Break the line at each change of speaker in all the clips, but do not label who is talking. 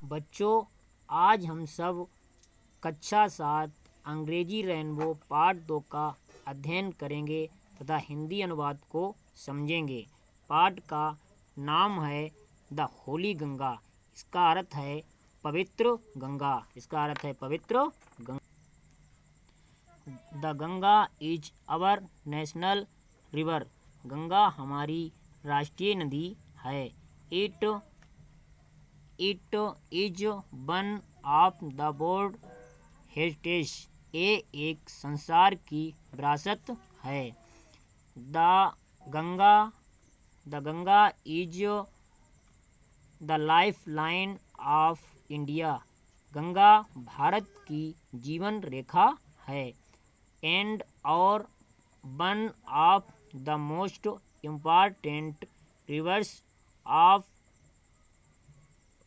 बच्चों, आज हम सब कक्षा 7 अंग्रेजी रेनबो पाठ 2 का अध्ययन करेंगे तथा हिंदी अनुवाद को समझेंगे। पाठ का नाम है द होली गंगा। इसका अर्थ है पवित्र Ganga. The Ganga is our national river. Ganga हमारी राष्ट्रीय नदी है। It is one of the world heritage. ये एक संसार की विरासत है। The Ganga is the life line of India. Ganga Bharat की जीवन रेखा है। एंड और one of the most important rivers of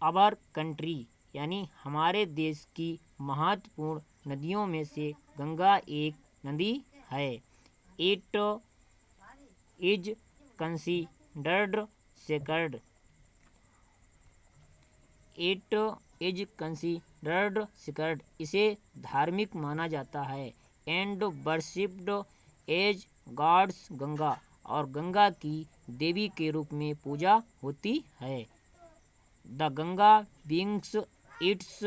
our country, यानी हमारे देश की महत्वपूर्ण नदियों में से गंगा एक नदी है। It is considered sacred. इसे धार्मिक माना जाता है। And worshipped as gods Ganga, और गंगा की देवी के रूप में पूजा होती है। The Ganga begins its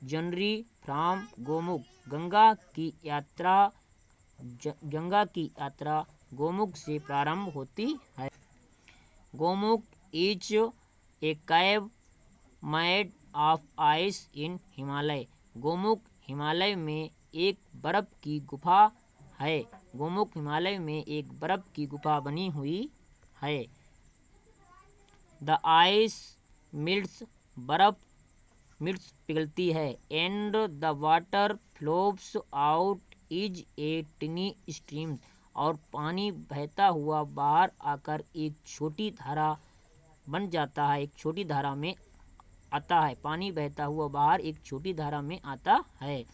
journey from Gomukh. Ganga की यात्रा गोमुख से प्रारंभ होती है। Gomukh is a cave made of ice in Himalaya. Gomukh Himalaya में एक बर्फ की गुफा है। गोमुख हिमालय में एक बर्फ की गुफा बनी हुई है। द आइस मिल्ट्स, बर्फ पिघलती है। And the water flows out is a tiny stream, और पानी बहता हुआ बाहर आकर एक छोटी धारा बन जाता है। पानी बहता हुआ बाहर एक छोटी धारा में आता है।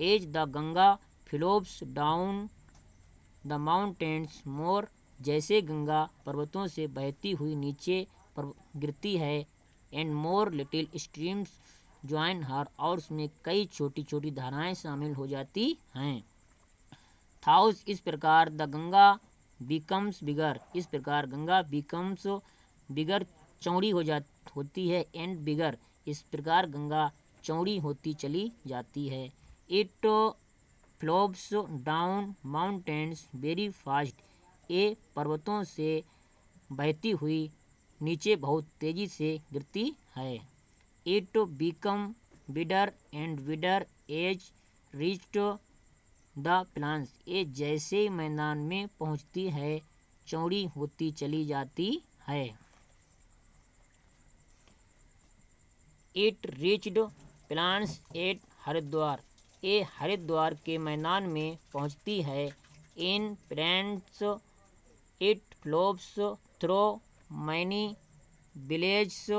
As the Ganga flows down the mountains more, जैसे गंगा पर्वतों से बहती हुई नीचे गिरती है। And more little streams join her, और उसमें कई छोटी छोटी धाराएं शामिल हो जाती हैं। थाउस, इस प्रकार द गंगा बिकम्स बिगर। इस प्रकार गंगा बिकम्स बिगर, चौड़ी होती है। एंड बिगर, इस प्रकार गंगा चौड़ी होती चली जाती है। It flows down mountains very fast. ये पर्वतों से बहती हुई नीचे बहुत तेजी से गिरती है। It become wider and wider as reached the plains. ये जैसे मैदान में पहुंचती है चौड़ी होती चली जाती है। It reached plains at Haridwar. ये हरिद्वार के मैदान में पहुंचती है। In plains it flows through many villages,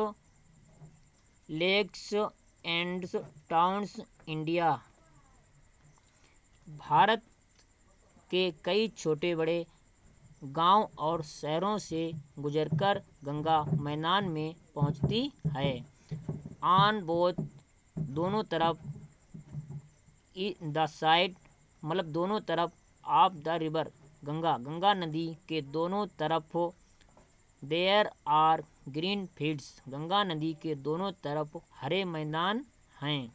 lakes and towns India. Bharat के कई छोटे बड़े गांव और शहरों से गुजरकर गंगा मैदान में पहुंचती है। ऑन बोथ, दोनों तरफ, द साइड, मतलब दोनों तरफ ऑफ द रिवर, गंगा नदी के दोनों तरफ, there are green fields. Ganga नदी के दोनों तरफ हरे मैदान हैं।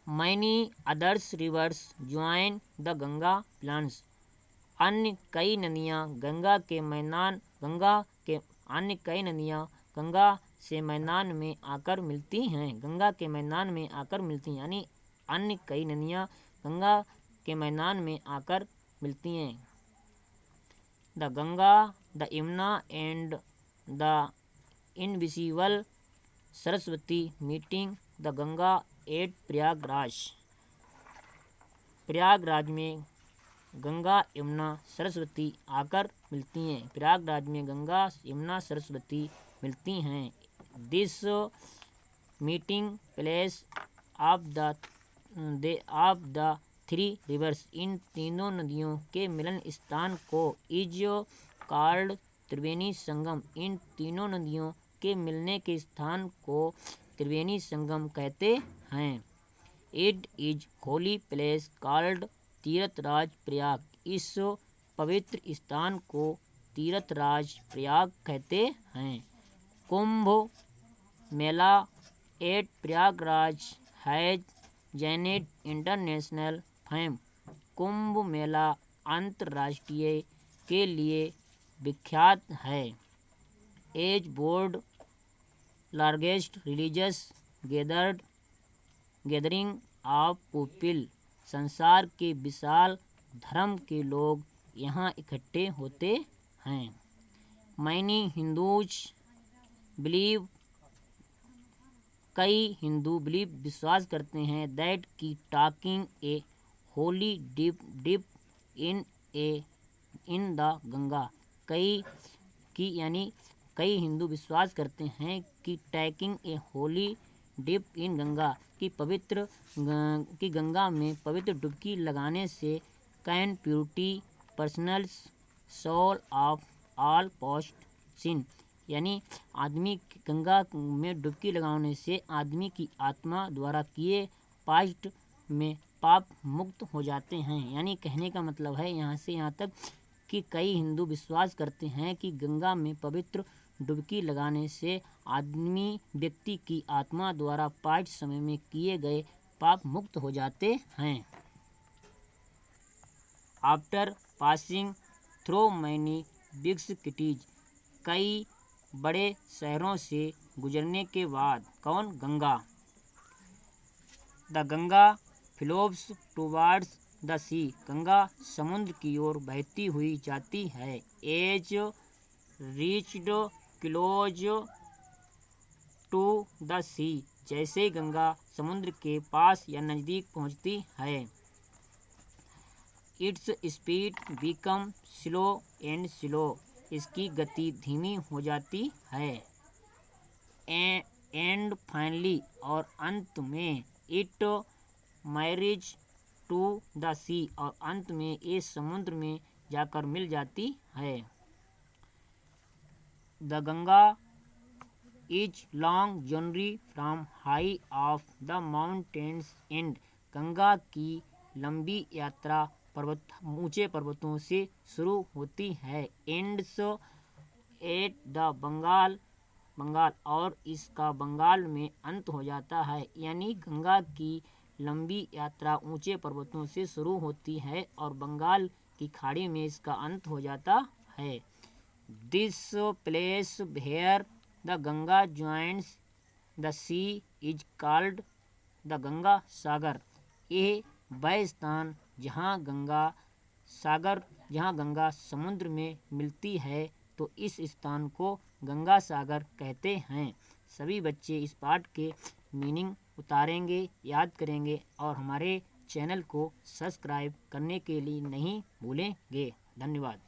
Many others rivers join the Ganga plains. अन्य कई नदियाँ गंगा से मैदान में आकर मिलती हैं। यानी अन्य कई नदियाँ गंगा के मैदान में आकर मिलती हैं। The Ganga, the Yamuna and the invisible Saraswati meeting the Ganga at Prayagraj. Prayagraj में गंगा यमुना सरस्वती आकर मिलती हैं। प्रयागराज में गंगा यमुना सरस्वती मिलती हैं। This meeting place of the three rivers, इन तीनों नदियों के मिलन स्थान को इज कॉल्ड त्रिवेणी संगम। इन तीनों नदियों के मिलने के स्थान को त्रिवेणी संगम कहते हैं। It is holy place called Tirthraj Prayag. इस पवित्र स्थान को तीर्थराज प्रयाग कहते हैं। Kumbh Mela at Prayagraj has generate international fame. Kumbh Mela अंतर्राष्ट्रीय के लिए विख्यात है। As board largest religious gathering of people. संसार के विशाल धर्म के लोग यहाँ इकट्ठे होते हैं। मैनी हिंदूज बिलीव कई हिंदू विश्वास करते हैं दैट की taking a holy dip in the Ganga. कई हिंदू विश्वास करते हैं कि taking a holy dip in Ganga की गंगा में पवित्र डुबकी लगाने से can purity personal soul of all past sin. यानी आदमी गंगा में डुबकी लगाने से आदमी की आत्मा द्वारा किए पास्ट में पाप मुक्त हो जाते हैं। यानी कहने का मतलब है यहाँ से यहाँ तक कि कई हिंदू विश्वास करते हैं कि गंगा में पवित्र डुबकी लगाने से आदमी व्यक्ति की आत्मा द्वारा पास्ट समय में किए गए पाप मुक्त हो जाते हैं। After passing through many big cities. कई बड़े शहरों से गुजरने के बाद कौन Ganga. The Ganga flows towards the sea. Ganga समुद्र की ओर बहती हुई जाती है। As reached close to the sea. जैसे गंगा समुद्र के पास या नज़दीक पहुंचती है। Its speed become slow and slow. इसकी गति धीमी हो जाती है। एंड फाइनली और अंत में इट मैरिज टू द सी। और अंत में ये समुद्र में जाकर मिल जाती है। The Ganga is long journey from high of the mountains and. Ganga की लंबी यात्रा ऊंचे पर्वतों से शुरू होती है। एंड्स एट द बंगाल और इसका बंगाल में अंत हो जाता है। यानी गंगा की लंबी यात्रा ऊंचे पर्वतों से शुरू होती है और बंगाल की खाड़ी में इसका अंत हो जाता है। This place where the Ganga joins the sea is called the Ganga Sagar. यह वह स्थान जहाँ गंगा समुद्र में मिलती है तो इस स्थान को गंगा सागर कहते हैं। सभी बच्चे इस पाठ के मीनिंग उतारेंगे, याद करेंगे और हमारे चैनल को सब्सक्राइब करने के लिए नहीं भूलेंगे। धन्यवाद।